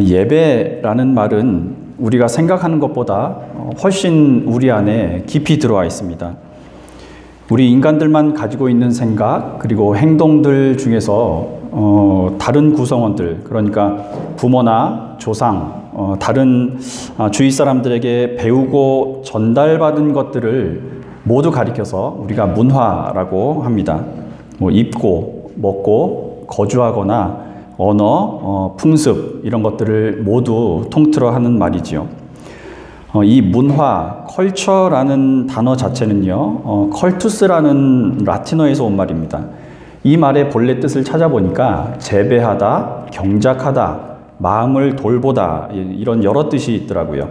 예배라는 말은 우리가 생각하는 것보다 훨씬 우리 안에 깊이 들어와 있습니다. 우리 인간들만 가지고 있는 생각 그리고 행동들 중에서 다른 구성원들, 그러니까 부모나 조상, 다른 주위 사람들에게 배우고 전달받은 것들을 모두 가리켜서 우리가 문화라고 합니다. 입고, 먹고, 거주하거나 언어, 풍습 이런 것들을 모두 통틀어 하는 말이지요. 이 문화, 컬처라는 단어 자체는요, 컬투스라는 라틴어에서 온 말입니다. 이 말의 본래 뜻을 찾아보니까 재배하다, 경작하다, 마음을 돌보다 이런 여러 뜻이 있더라고요.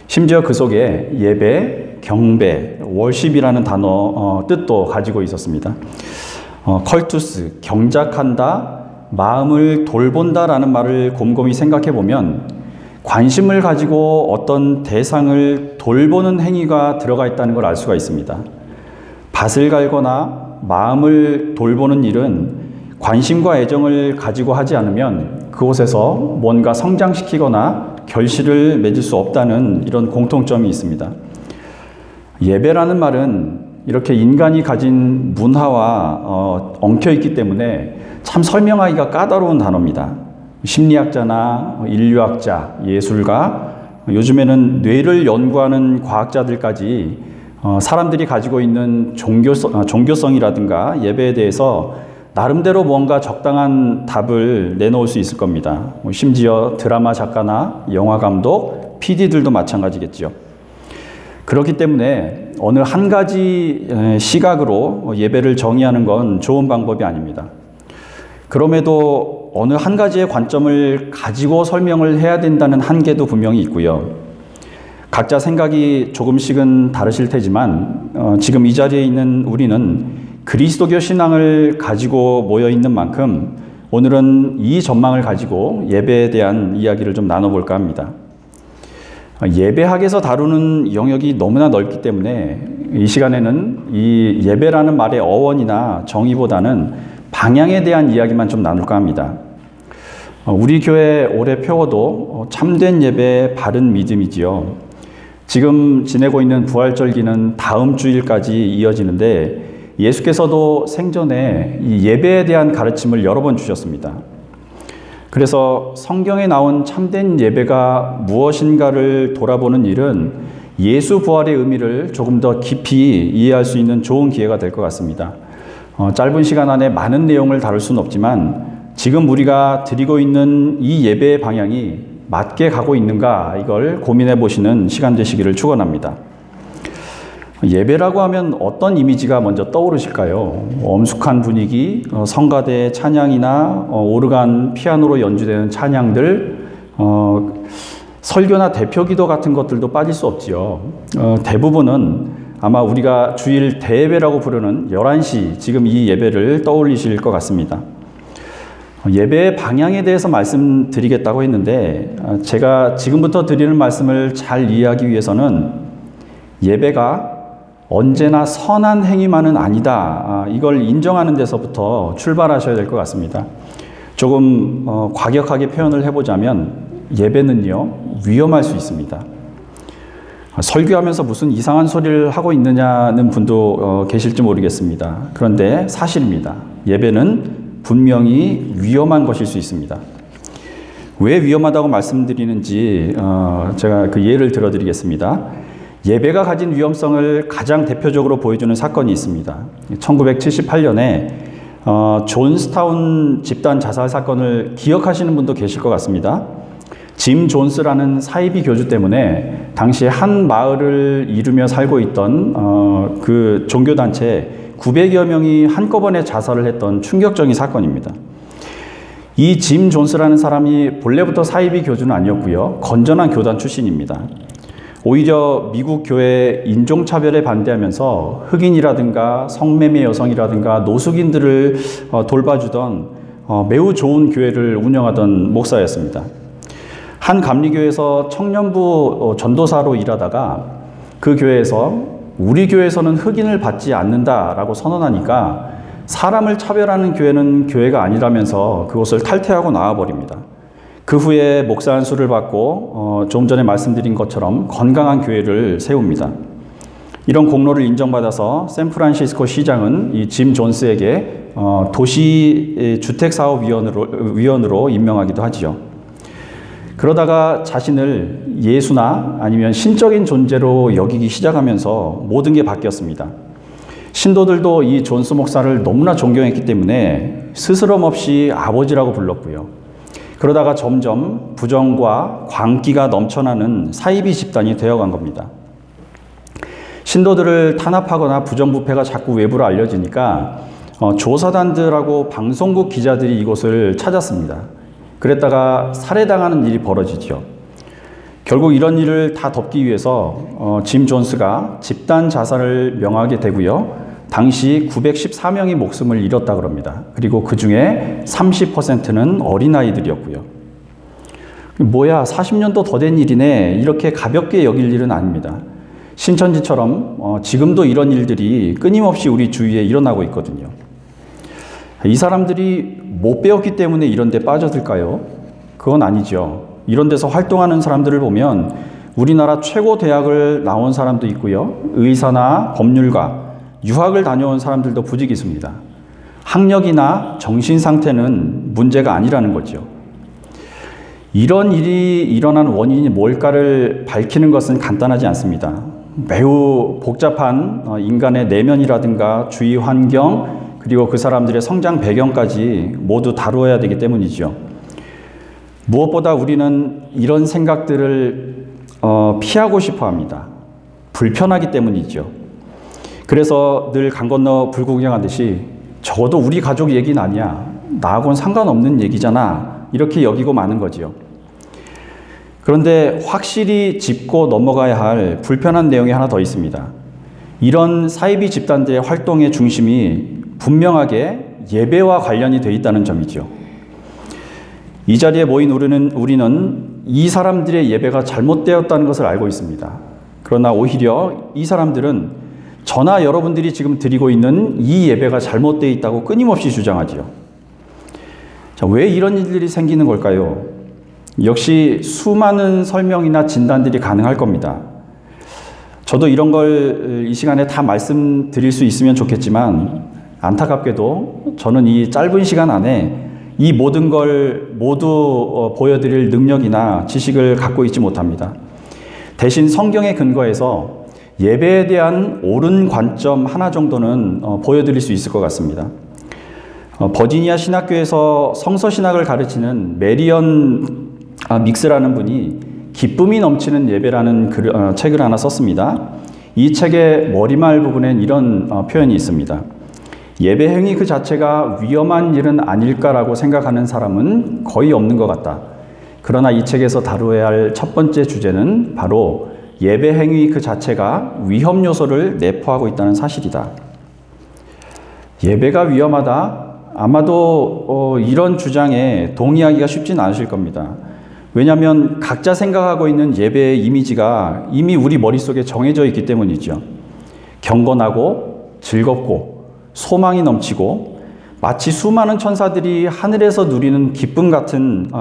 심지어 그 속에 예배, 경배, 월십이라는 단어 뜻도 가지고 있었습니다. 컬투스, 경작한다, 마음을 돌본다라는 말을 곰곰이 생각해 보면 관심을 가지고 어떤 대상을 돌보는 행위가 들어가 있다는 걸 알 수가 있습니다. 밭을 갈거나 마음을 돌보는 일은 관심과 애정을 가지고 하지 않으면 그곳에서 뭔가 성장시키거나 결실을 맺을 수 없다는 이런 공통점이 있습니다. 예배라는 말은 이렇게 인간이 가진 문화와 엉켜 있기 때문에 참 설명하기가 까다로운 단어입니다. 심리학자나 인류학자, 예술가, 요즘에는 뇌를 연구하는 과학자들까지 사람들이 가지고 있는 종교성이라든가 예배에 대해서 나름대로 뭔가 적당한 답을 내놓을 수 있을 겁니다. 심지어 드라마 작가나 영화 감독, PD들도 마찬가지겠죠. 그렇기 때문에 어느 한 가지 시각으로 예배를 정의하는 건 좋은 방법이 아닙니다. 그럼에도 어느 한 가지의 관점을 가지고 설명을 해야 된다는 한계도 분명히 있고요. 각자 생각이 조금씩은 다르실 테지만 지금 이 자리에 있는 우리는 그리스도교 신앙을 가지고 모여 있는 만큼 오늘은 이 전망을 가지고 예배에 대한 이야기를 좀 나눠볼까 합니다. 예배학에서 다루는 영역이 너무나 넓기 때문에 이 시간에는 이 예배라는 말의 어원이나 정의보다는 방향에 대한 이야기만 좀 나눌까 합니다. 우리 교회 올해 표어도 참된 예배, 바른 믿음이지요. 지금 지내고 있는 부활절기는 다음 주일까지 이어지는데 예수께서도 생전에 이 예배에 대한 가르침을 여러 번 주셨습니다. 그래서 성경에 나온 참된 예배가 무엇인가를 돌아보는 일은 예수 부활의 의미를 조금 더 깊이 이해할 수 있는 좋은 기회가 될 것 같습니다. 짧은 시간 안에 많은 내용을 다룰 수는 없지만 지금 우리가 드리고 있는 이 예배의 방향이 맞게 가고 있는가 이걸 고민해 보시는 시간 되시기를 축원합니다. 예배라고 하면 어떤 이미지가 먼저 떠오르실까요? 엄숙한 분위기, 성가대 찬양이나 오르간, 피아노로 연주되는 찬양들, 설교나 대표기도 같은 것들도 빠질 수 없지요. 대부분은 아마 우리가 주일 대예배라고 부르는 11시 지금 이 예배를 떠올리실 것 같습니다. 예배의 방향에 대해서 말씀드리겠다고 했는데 제가 지금부터 드리는 말씀을 잘 이해하기 위해서는 예배가 언제나 선한 행위만은 아니다. 이걸 인정하는 데서부터 출발하셔야 될 것 같습니다. 조금 과격하게 표현을 해보자면 예배는요, 위험할 수 있습니다. 설교하면서 무슨 이상한 소리를 하고 있느냐는 분도 계실지 모르겠습니다. 그런데 사실입니다. 예배는 분명히 위험한 것일 수 있습니다. 왜 위험하다고 말씀드리는지 제가 그 예를 들어드리겠습니다. 예배가 가진 위험성을 가장 대표적으로 보여주는 사건이 있습니다. 1978년에 존스타운 집단 자살 사건을 기억하시는 분도 계실 것 같습니다. 짐 존스라는 사이비 교주 때문에 당시에 한 마을을 이루며 살고 있던 그 종교단체 900여 명이 한꺼번에 자살을 했던 충격적인 사건입니다. 이 짐 존스라는 사람이 본래부터 사이비 교주는 아니었고요. 건전한 교단 출신입니다. 오히려 미국 교회 인종차별에 반대하면서 흑인이라든가 성매매 여성이라든가 노숙인들을 돌봐주던 매우 좋은 교회를 운영하던 목사였습니다. 한 감리교에서 청년부 전도사로 일하다가 그 교회에서 우리 교회에서는 흑인을 받지 않는다라고 선언하니까 사람을 차별하는 교회는 교회가 아니라면서 그것을 탈퇴하고 나와버립니다. 그 후에 목사 안수를 받고 좀 전에 말씀드린 것처럼 건강한 교회를 세웁니다. 이런 공로를 인정받아서 샌프란시스코 시장은 이 짐 존스에게 도시 주택사업위원으로 임명하기도 하지요. 그러다가 자신을 예수나 아니면 신적인 존재로 여기기 시작하면서 모든 게 바뀌었습니다. 신도들도 이 존스 목사를 너무나 존경했기 때문에 스스럼 없이 아버지라고 불렀고요. 그러다가 점점 부정과 광기가 넘쳐나는 사이비 집단이 되어간 겁니다. 신도들을 탄압하거나 부정부패가 자꾸 외부로 알려지니까 조사단들하고 방송국 기자들이 이곳을 찾았습니다. 그랬다가 살해당하는 일이 벌어지죠. 결국 이런 일을 다 덮기 위해서 짐 존스가 집단 자살을 명하게 되고요. 당시 914명이 목숨을 잃었다 그럽니다. 그리고 그 중에 30%는 어린아이들이었고요. 뭐야, 40년도 더 된 일이네. 이렇게 가볍게 여길 일은 아닙니다. 신천지처럼 지금도 이런 일들이 끊임없이 우리 주위에 일어나고 있거든요. 이 사람들이 못 배웠기 때문에 이런 데 빠져들까요? 그건 아니죠. 이런 데서 활동하는 사람들을 보면 우리나라 최고 대학을 나온 사람도 있고요. 의사나 법률가, 유학을 다녀온 사람들도 부지기수입니다. 학력이나 정신 상태는 문제가 아니라는 거죠. 이런 일이 일어난 원인이 뭘까를 밝히는 것은 간단하지 않습니다. 매우 복잡한 인간의 내면이라든가 주위 환경, 그리고 그 사람들의 성장 배경까지 모두 다루어야 되기 때문이죠. 무엇보다 우리는 이런 생각들을 피하고 싶어 합니다. 불편하기 때문이죠. 그래서 늘 강 건너 불구경하듯이 적어도 우리 가족 얘기는 아니야. 나하고는 상관없는 얘기잖아. 이렇게 여기고 마는 거지요. 그런데 확실히 짚고 넘어가야 할 불편한 내용이 하나 더 있습니다. 이런 사이비 집단들의 활동의 중심이 분명하게 예배와 관련이 되어 있다는 점이죠. 이 자리에 모인 우리는 이 사람들의 예배가 잘못되었다는 것을 알고 있습니다. 그러나 오히려 이 사람들은 저나 여러분들이 지금 드리고 있는 이 예배가 잘못되어 있다고 끊임없이 주장하지요. 자, 왜 이런 일들이 생기는 걸까요? 역시 수많은 설명이나 진단들이 가능할 겁니다. 저도 이런 걸 이 시간에 다 말씀드릴 수 있으면 좋겠지만 안타깝게도 저는 이 짧은 시간 안에 이 모든 걸 모두 보여드릴 능력이나 지식을 갖고 있지 못합니다. 대신 성경에 근거해서 예배에 대한 옳은 관점 하나 정도는 보여드릴 수 있을 것 같습니다. 버지니아 신학교에서 성서신학을 가르치는 메리언 믹스라는 분이 기쁨이 넘치는 예배라는 책을 하나 썼습니다. 이 책의 머리말 부분엔 이런 표현이 있습니다. 예배 행위 그 자체가 위험한 일은 아닐까라고 생각하는 사람은 거의 없는 것 같다. 그러나 이 책에서 다루어야 할 첫 번째 주제는 바로 예배 행위 그 자체가 위험 요소를 내포하고 있다는 사실이다. 예배가 위험하다? 아마도 이런 주장에 동의하기가 쉽진 않으실 겁니다. 왜냐하면 각자 생각하고 있는 예배의 이미지가 이미 우리 머릿속에 정해져 있기 때문이죠. 경건하고 즐겁고 소망이 넘치고 마치 수많은 천사들이 하늘에서 누리는 기쁨 같은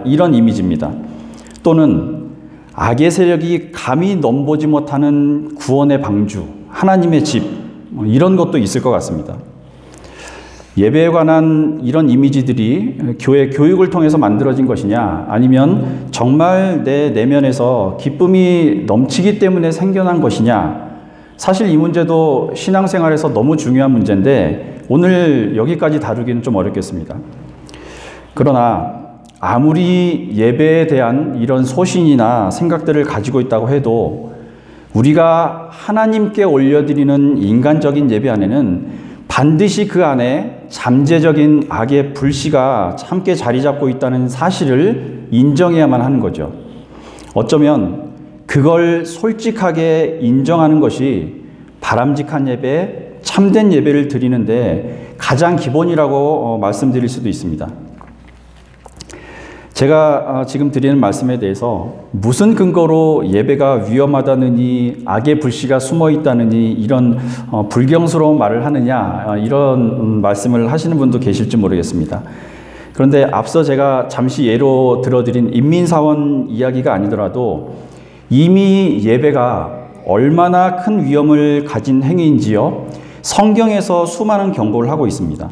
이런 이미지입니다. 또는 악의 세력이 감히 넘보지 못하는 구원의 방주, 하나님의 집, 이런 것도 있을 것 같습니다. 예배에 관한 이런 이미지들이 교회 교육을 통해서 만들어진 것이냐, 아니면 정말 내 내면에서 기쁨이 넘치기 때문에 생겨난 것이냐, 사실 이 문제도 신앙생활에서 너무 중요한 문제인데 오늘 여기까지 다루기는 좀 어렵겠습니다. 그러나 아무리 예배에 대한 이런 소신이나 생각들을 가지고 있다고 해도 우리가 하나님께 올려드리는 인간적인 예배 안에는 반드시 그 안에 잠재적인 악의 불씨가 함께 자리 잡고 있다는 사실을 인정해야만 하는 거죠. 어쩌면 그걸 솔직하게 인정하는 것이 바람직한 예배, 참된 예배를 드리는데 가장 기본이라고 말씀드릴 수도 있습니다. 제가 지금 드리는 말씀에 대해서 무슨 근거로 예배가 위험하다느니 악의 불씨가 숨어 있다느니 이런 불경스러운 말을 하느냐, 이런 말씀을 하시는 분도 계실지 모르겠습니다. 그런데 앞서 제가 잠시 예로 들어드린 인민사원 이야기가 아니더라도 이미 예배가 얼마나 큰 위험을 가진 행위인지요, 성경에서 수많은 경고를 하고 있습니다.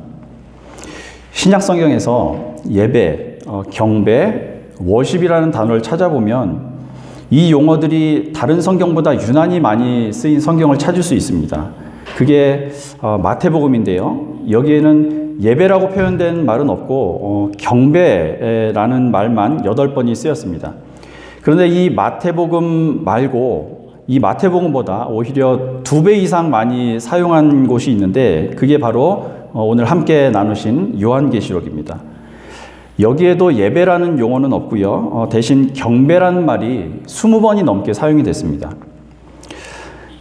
신약 성경에서 예배, 경배, 워십이라는 단어를 찾아보면 이 용어들이 다른 성경보다 유난히 많이 쓰인 성경을 찾을 수 있습니다. 그게 마태복음인데요. 여기에는 예배라고 표현된 말은 없고 경배라는 말만 8번이 쓰였습니다. 그런데 이 마태복음 말고 이 마태복음보다 오히려 2배 이상 많이 사용한 곳이 있는데 그게 바로 오늘 함께 나누신 요한계시록입니다. 여기에도 예배라는 용어는 없고요. 대신 경배라는 말이 20번이 넘게 사용이 됐습니다.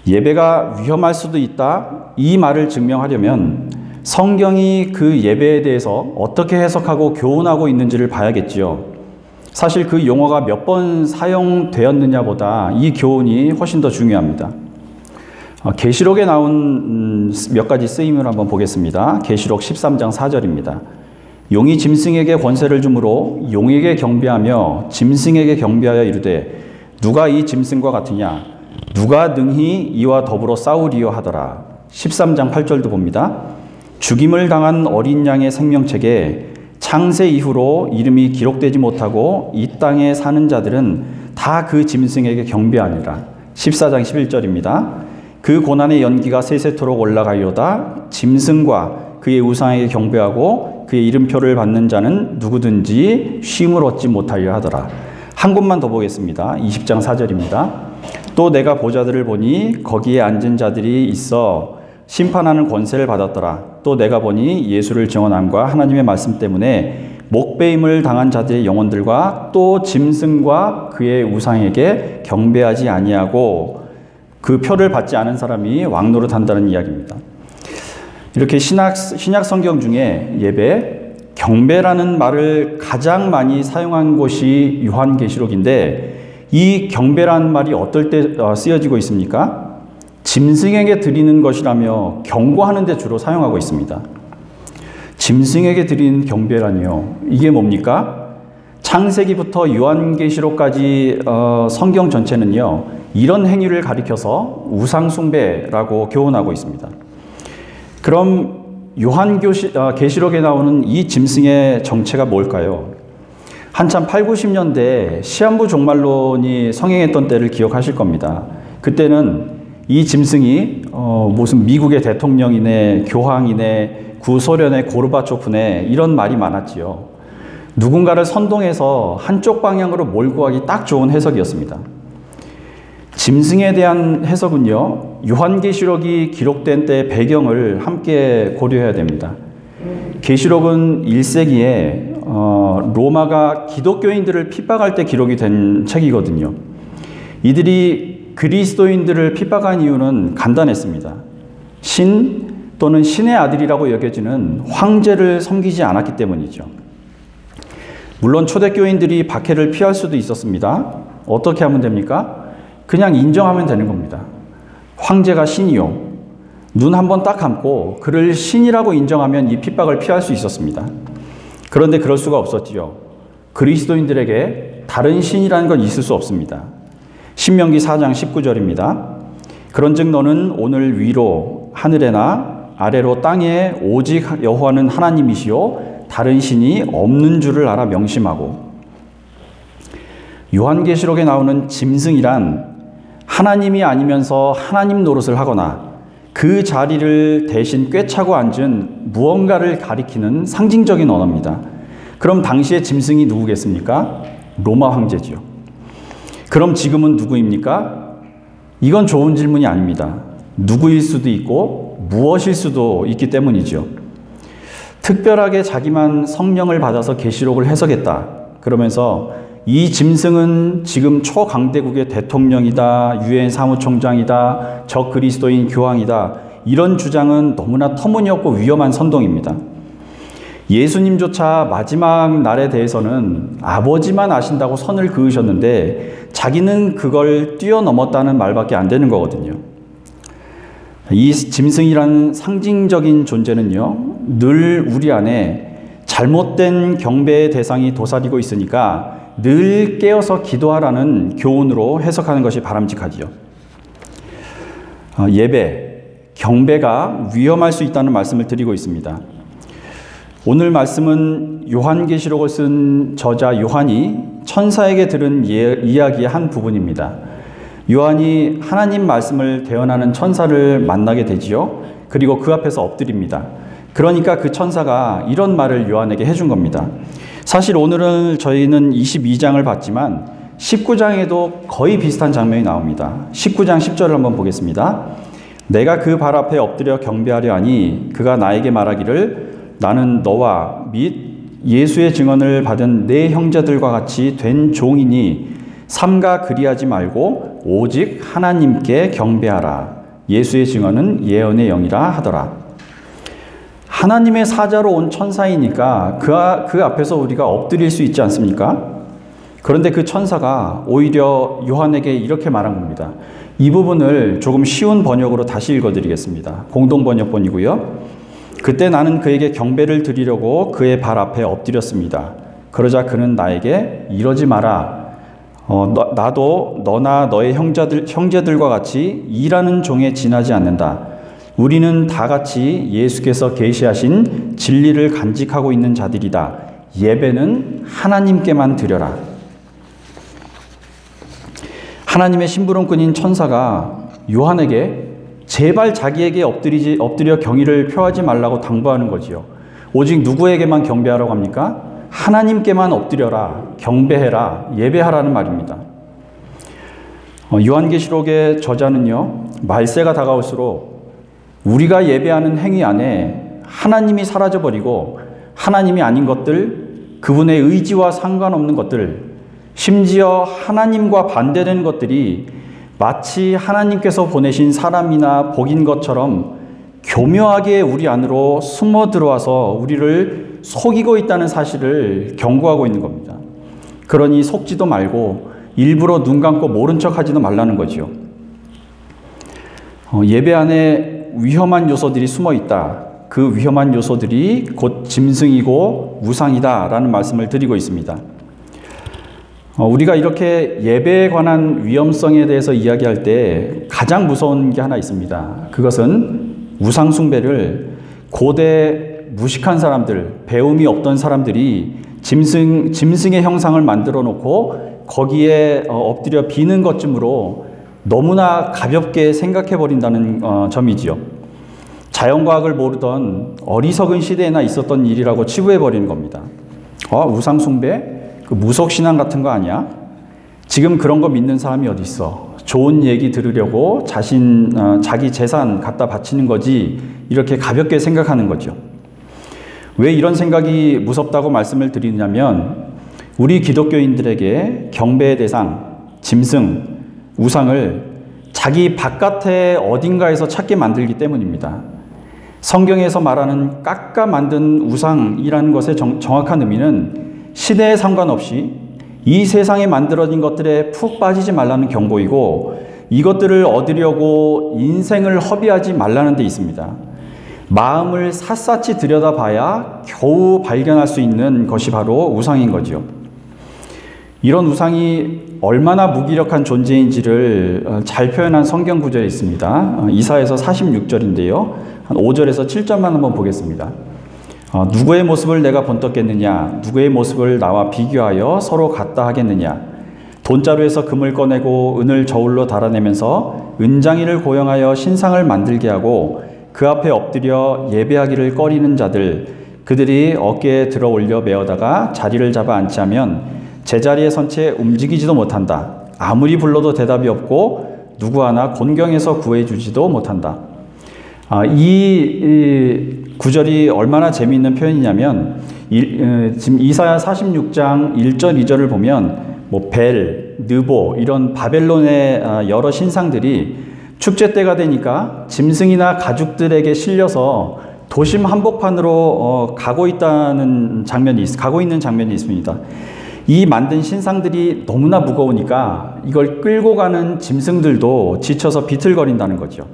예배가 위험할 수도 있다, 이 말을 증명하려면 성경이 그 예배에 대해서 어떻게 해석하고 교훈하고 있는지를 봐야겠지요. 사실 그 용어가 몇 번 사용되었느냐보다 이 교훈이 훨씬 더 중요합니다. 계시록에 나온 몇 가지 쓰임을 한번 보겠습니다. 계시록 13장 4절입니다. 용이 짐승에게 권세를 주므로 용에게 경배하며 짐승에게 경배하여 이르되 누가 이 짐승과 같으냐, 누가 능히 이와 더불어 싸우리요 하더라. 13장 8절도 봅니다. 죽임을 당한 어린 양의 생명책에 창세 이후로 이름이 기록되지 못하고 이 땅에 사는 자들은 다 그 짐승에게 경배하니라. 14장 11절입니다. 그 고난의 연기가 세세토록 올라가리로다. 짐승과 그의 우상에게 경배하고 그의 이름표를 받는 자는 누구든지 쉼을 얻지 못하리라 하더라. 한 곳만 더 보겠습니다. 20장 4절입니다. 또 내가 보좌들을 보니 거기에 앉은 자들이 있어 심판하는 권세를 받았더라. 또 내가 보니 예수를 증언함과 하나님의 말씀 때문에 목배임을 당한 자들의 영혼들과 또 짐승과 그의 우상에게 경배하지 아니하고 그 표를 받지 않은 사람이 왕노릇한다는 이야기입니다. 이렇게 신약 성경 중에 예배, 경배라는 말을 가장 많이 사용한 곳이 요한계시록인데 이 경배라는 말이 어떨 때 쓰여지고 있습니까? 짐승에게 드리는 것이라며 경고하는 데 주로 사용하고 있습니다. 짐승에게 드리는 경배라니요. 이게 뭡니까? 창세기부터 요한계시록까지 성경 전체는요, 이런 행위를 가리켜서 우상숭배라고 교훈하고 있습니다. 그럼 요한계시록에 나오는 이 짐승의 정체가 뭘까요? 한참 8, 90년대 시한부 종말론이 성행했던 때를 기억하실 겁니다. 그때는 이 짐승이 무슨 미국의 대통령이네, 교황이네, 구소련의 고르바초프네 이런 말이 많았지요. 누군가를 선동해서 한쪽 방향으로 몰고 가기 딱 좋은 해석이었습니다. 짐승에 대한 해석은요, 요한계시록이 기록된 때의 배경을 함께 고려해야 됩니다. 계시록은 1세기에 로마가 기독교인들을 핍박할 때 기록이 된 책이거든요. 이들이 그리스도인들을 핍박한 이유는 간단했습니다. 신 또는 신의 아들이라고 여겨지는 황제를 섬기지 않았기 때문이죠. 물론 초대교인들이 박해를 피할 수도 있었습니다. 어떻게 하면 됩니까? 그냥 인정하면 되는 겁니다. 황제가 신이요. 눈 한번 딱 감고 그를 신이라고 인정하면 이 핍박을 피할 수 있었습니다. 그런데 그럴 수가 없었지요. 그리스도인들에게 다른 신이라는 건 있을 수 없습니다. 신명기 4장 19절입니다. 그런즉 너는 오늘 위로 하늘에나 아래로 땅에 오직 여호와는 하나님이시요 다른 신이 없는 줄을 알아 명심하고. 요한계시록에 나오는 짐승이란 하나님이 아니면서 하나님 노릇을 하거나 그 자리를 대신 꿰차고 앉은 무언가를 가리키는 상징적인 언어입니다. 그럼 당시의 짐승이 누구겠습니까? 로마 황제지요. 그럼 지금은 누구입니까? 이건 좋은 질문이 아닙니다. 누구일 수도 있고 무엇일 수도 있기 때문이죠. 특별하게 자기만 성령을 받아서 계시록을 해석했다. 그러면서 이 짐승은 지금 초강대국의 대통령이다, 유엔 사무총장이다, 적그리스도인 교황이다. 이런 주장은 너무나 터무니없고 위험한 선동입니다. 예수님조차 마지막 날에 대해서는 아버지만 아신다고 선을 그으셨는데 자기는 그걸 뛰어넘었다는 말밖에 안 되는 거거든요. 이 짐승이라는 상징적인 존재는요, 늘 우리 안에 잘못된 경배의 대상이 도사리고 있으니까 늘 깨어서 기도하라는 교훈으로 해석하는 것이 바람직하지요. 예배, 경배가 위험할 수 있다는 말씀을 드리고 있습니다. 오늘 말씀은 요한계시록을 쓴 저자 요한이 천사에게 들은 이야기의 한 부분입니다. 요한이 하나님 말씀을 대언하는 천사를 만나게 되지요. 그리고 그 앞에서 엎드립니다. 그러니까 그 천사가 이런 말을 요한에게 해준 겁니다. 사실 오늘은 저희는 22장을 봤지만 19장에도 거의 비슷한 장면이 나옵니다. 19장 10절을 한번 보겠습니다. 내가 그 발 앞에 엎드려 경배하려 하니 그가 나에게 말하기를 나는 너와 및 예수의 증언을 받은 내 형제들과 같이 된 종이니 삼가 그리하지 말고 오직 하나님께 경배하라. 예수의 증언은 예언의 영이라 하더라. 하나님의 사자로 온 천사이니까 그 앞에서 우리가 엎드릴 수 있지 않습니까? 그런데 그 천사가 오히려 요한에게 이렇게 말한 겁니다. 이 부분을 조금 쉬운 번역으로 다시 읽어드리겠습니다. 공동번역본이고요. 그때 나는 그에게 경배를 드리려고 그의 발 앞에 엎드렸습니다. 그러자 그는 나에게 이러지 마라. 나도 너나 너의 형제들과 같이 일하는 종에 지나지 않는다. 우리는 다 같이 예수께서 계시하신 진리를 간직하고 있는 자들이다. 예배는 하나님께만 드려라. 하나님의 심부름꾼인 천사가 요한에게 제발 자기에게 엎드려 경의를 표하지 말라고 당부하는 거지요. 오직 누구에게만 경배하라고 합니까? 하나님께만 엎드려라, 경배해라, 예배하라는 말입니다. 요한계시록의 저자는요, 말세가 다가올수록 우리가 예배하는 행위 안에 하나님이 사라져버리고 하나님이 아닌 것들, 그분의 의지와 상관없는 것들, 심지어 하나님과 반대되는 것들이 마치 하나님께서 보내신 사람이나 복인 것처럼 교묘하게 우리 안으로 숨어 들어와서 우리를 속이고 있다는 사실을 경고하고 있는 겁니다. 그러니 속지도 말고 일부러 눈 감고 모른 척 하지도 말라는 거지요. 예배 안에 위험한 요소들이 숨어 있다. 그 위험한 요소들이 곧 짐승이고 우상이다 라는 말씀을 드리고 있습니다. 우리가 이렇게 예배에 관한 위험성에 대해서 이야기할 때 가장 무서운 게 하나 있습니다. 그것은 우상숭배를 고대 무식한 사람들, 배움이 없던 사람들이 짐승의 형상을 만들어 놓고 거기에 엎드려 비는 것쯤으로 너무나 가볍게 생각해 버린다는 점이지요. 자연과학을 모르던 어리석은 시대에나 있었던 일이라고 치부해 버리는 겁니다. 우상숭배? 그 무속신앙 같은 거 아니야? 지금 그런 거 믿는 사람이 어디 있어? 좋은 얘기 들으려고 자기 재산 갖다 바치는 거지, 이렇게 가볍게 생각하는 거죠. 왜 이런 생각이 무섭다고 말씀을 드리냐면 우리 기독교인들에게 경배의 대상, 짐승, 우상을 자기 바깥의 어딘가에서 찾게 만들기 때문입니다. 성경에서 말하는 깎아 만든 우상이라는 것의 정확한 의미는 시대에 상관없이 이 세상에 만들어진 것들에 푹 빠지지 말라는 경고이고, 이것들을 얻으려고 인생을 허비하지 말라는 데 있습니다. 마음을 샅샅이 들여다봐야 겨우 발견할 수 있는 것이 바로 우상인 거죠. 이런 우상이 얼마나 무기력한 존재인지를 잘 표현한 성경 구절이 있습니다. 이사야서 46절인데요. 한 5절에서 7절만 한번 보겠습니다. 누구의 모습을 내가 본떴겠느냐? 누구의 모습을 나와 비교하여 서로 같다 하겠느냐? 돈자루에서 금을 꺼내고 은을 저울로 달아내면서 은장이를 고용하여 신상을 만들게 하고 그 앞에 엎드려 예배하기를 꺼리는 자들, 그들이 어깨에 들어 올려 메어다가 자리를 잡아 앉지 하면 제자리에 선 채 움직이지도 못한다. 아무리 불러도 대답이 없고 누구 하나 곤경에서 구해주지도 못한다. 이 구절이 얼마나 재미있는 표현이냐면 지금 이사야 46장 1절 2절을 보면 벨, 느보 이런 바벨론의 여러 신상들이 축제 때가 되니까 짐승이나 가죽들에게 실려서 도심 한복판으로 가고 있는 장면이 있습니다. 이 만든 신상들이 너무나 무거우니까 이걸 끌고 가는 짐승들도 지쳐서 비틀거린다는 거죠.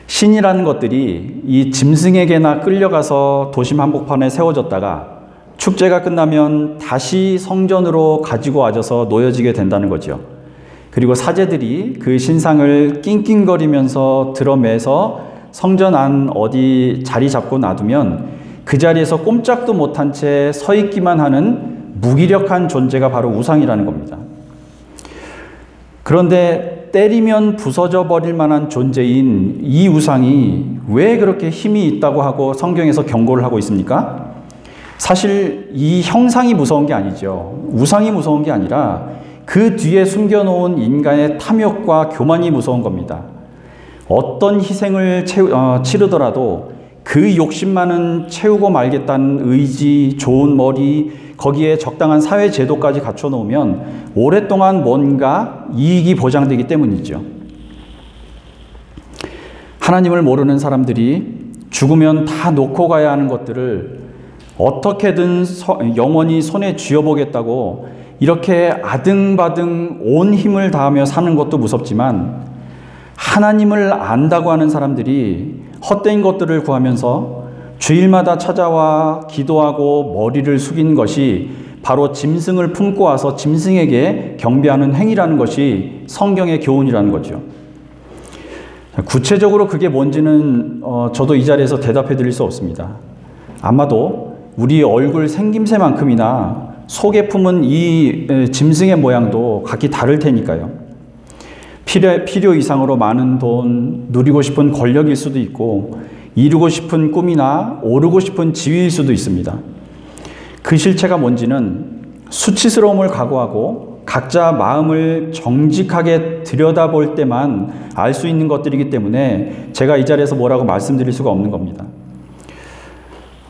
신이라는 것들이 이 짐승에게나 끌려가서 도심 한복판에 세워졌다가 축제가 끝나면 다시 성전으로 가지고 와져서 놓여지게 된다는 거죠. 그리고 사제들이 그 신상을 낑낑거리면서 들어매서 성전 안 어디 자리 잡고 놔두면 그 자리에서 꼼짝도 못한 채 서 있기만 하는 무기력한 존재가 바로 우상이라는 겁니다. 그런데 때리면 부서져 버릴 만한 존재인 이 우상이 왜 그렇게 힘이 있다고 하고 성경에서 경고를 하고 있습니까? 사실 이 형상이 무서운 게 아니죠. 우상이 무서운 게 아니라 그 뒤에 숨겨놓은 인간의 탐욕과 교만이 무서운 겁니다. 어떤 희생을 치르더라도 그 욕심만은 채우고 말겠다는 의지, 좋은 머리, 거기에 적당한 사회 제도까지 갖춰 놓으면 오랫동안 뭔가 이익이 보장되기 때문이죠. 하나님을 모르는 사람들이 죽으면 다 놓고 가야 하는 것들을 어떻게든 영원히 손에 쥐어보겠다고 이렇게 아등바등 온 힘을 다하며 사는 것도 무섭지만, 하나님을 안다고 하는 사람들이 헛된 것들을 구하면서 주일마다 찾아와 기도하고 머리를 숙인 것이 바로 짐승을 품고 와서 짐승에게 경배하는 행위라는 것이 성경의 교훈이라는 거죠. 구체적으로 그게 뭔지는 저도 이 자리에서 대답해 드릴 수 없습니다. 아마도 우리 얼굴 생김새만큼이나 속에 품은 이 짐승의 모양도 각기 다를 테니까요. 필요 이상으로 많은 돈, 누리고 싶은 권력일 수도 있고, 이루고 싶은 꿈이나 오르고 싶은 지위일 수도 있습니다. 그 실체가 뭔지는 수치스러움을 각오하고 각자 마음을 정직하게 들여다볼 때만 알 수 있는 것들이기 때문에 제가 이 자리에서 뭐라고 말씀드릴 수가 없는 겁니다.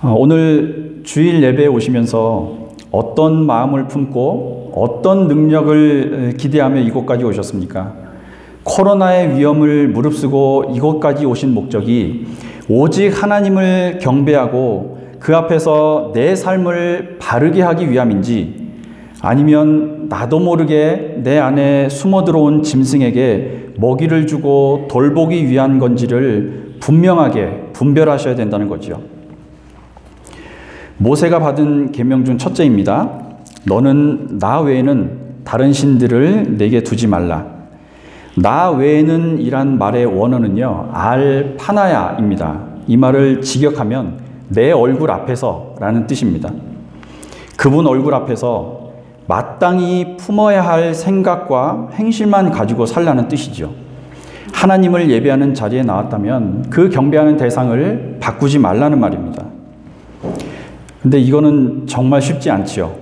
오늘 주일 예배에 오시면서 어떤 마음을 품고 어떤 능력을 기대하며 이곳까지 오셨습니까? 코로나의 위험을 무릅쓰고 이곳까지 오신 목적이 오직 하나님을 경배하고 그 앞에서 내 삶을 바르게 하기 위함인지, 아니면 나도 모르게 내 안에 숨어 들어온 짐승에게 먹이를 주고 돌보기 위한 건지를 분명하게 분별하셔야 된다는 거죠. 모세가 받은 계명 중 첫째입니다. 너는 나 외에는 다른 신들을 내게 두지 말라. 나 외에는 이란 말의 원어는요, 알파나야입니다. 이 말을 직역하면 내 얼굴 앞에서 라는 뜻입니다. 그분 얼굴 앞에서 마땅히 품어야 할 생각과 행실만 가지고 살라는 뜻이죠. 하나님을 예배하는 자리에 나왔다면 그 경배하는 대상을 바꾸지 말라는 말입니다. 근데 이거는 정말 쉽지 않지요.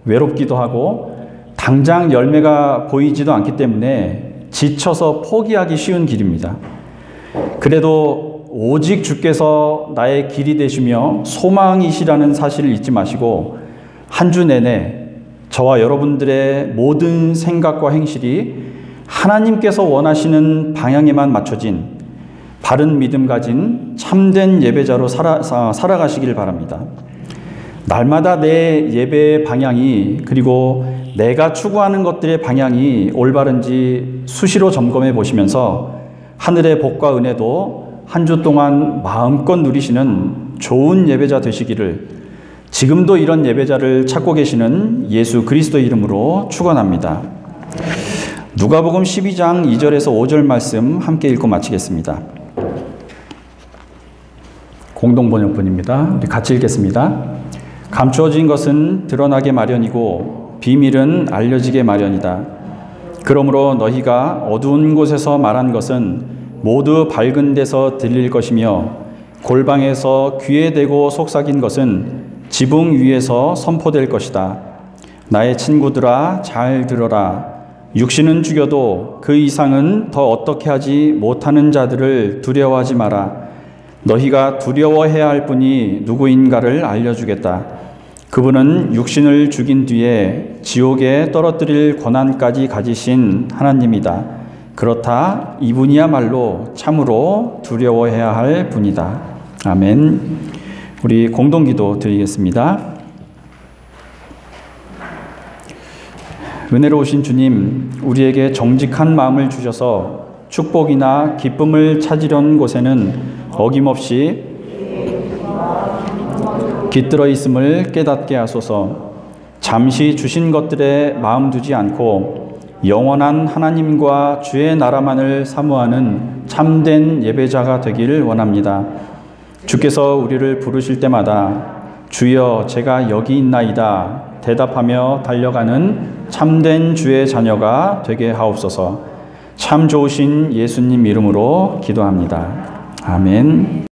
외롭기도 하고 당장 열매가 보이지도 않기 때문에 지쳐서 포기하기 쉬운 길입니다. 그래도 오직 주께서 나의 길이 되시며 소망이시라는 사실을 잊지 마시고 한 주 내내 저와 여러분들의 모든 생각과 행실이 하나님께서 원하시는 방향에만 맞춰진 바른 믿음 가진 참된 예배자로 살아가시길 바랍니다. 날마다 내 예배의 방향이, 그리고 내가 추구하는 것들의 방향이 올바른지 수시로 점검해 보시면서 하늘의 복과 은혜도 한 주 동안 마음껏 누리시는 좋은 예배자 되시기를 지금도 이런 예배자를 찾고 계시는 예수 그리스도의 이름으로 축원합니다. 누가복음 12장 2절에서 5절 말씀 함께 읽고 마치겠습니다. 공동번역본입니다. 우리 같이 읽겠습니다. 감추어진 것은 드러나게 마련이고 비밀은 알려지게 마련이다. 그러므로 너희가 어두운 곳에서 말한 것은 모두 밝은 데서 들릴 것이며 골방에서 귀에 대고 속삭인 것은 지붕 위에서 선포될 것이다. 나의 친구들아, 잘 들어라. 육신은 죽여도 그 이상은 더 어떻게 하지 못하는 자들을 두려워하지 마라. 너희가 두려워해야 할 분이 누구인가를 알려주겠다. 그분은 육신을 죽인 뒤에 지옥에 떨어뜨릴 권한까지 가지신 하나님이다. 그렇다. 이분이야말로 참으로 두려워해야 할 분이다. 아멘. 우리 공동기도 드리겠습니다. 은혜로우신 주님, 우리에게 정직한 마음을 주셔서 축복이나 기쁨을 찾으려는 곳에는 어김없이 깃들어 있음을 깨닫게 하소서. 잠시 주신 것들에 마음 두지 않고 영원한 하나님과 주의 나라만을 사모하는 참된 예배자가 되기를 원합니다. 주께서 우리를 부르실 때마다 주여 제가 여기 있나이다 대답하며 달려가는 참된 주의 자녀가 되게 하옵소서. 참 좋으신 예수님 이름으로 기도합니다. 아멘.